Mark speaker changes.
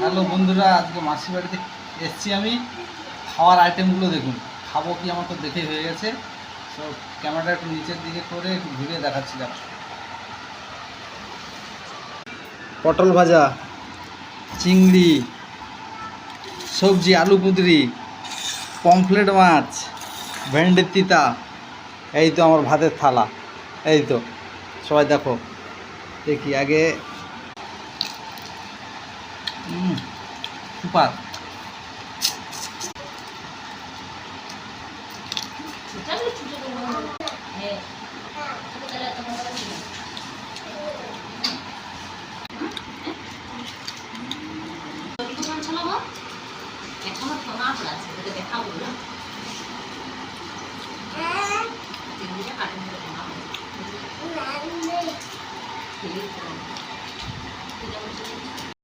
Speaker 1: Hello বন্ধুরা, আজকে মাসির বাড়িতে এসেছি আমি। খাওয়ার আইটেমগুলো দেখুন, খাবো কি আমার তো দেখেই হয়ে গেছে। সব ক্যামেরাটা একটু নিচের দিকে করে একটু ঘুরিয়ে দেখাচ্ছিলাম। পটল ভাজা, চিংড়ি, সবজি আলু কুঁদরি, পমফ্লেট মাছ, ভেন্ডির তিতা। এই তো আমার ভাতের থালা। এই তো সবাই দেখো, দেখি আগে। সুপার।
Speaker 2: এখনো তোমার আছে তোকে দেখাবো না চিংড়িটা কাটুন করে বানাবো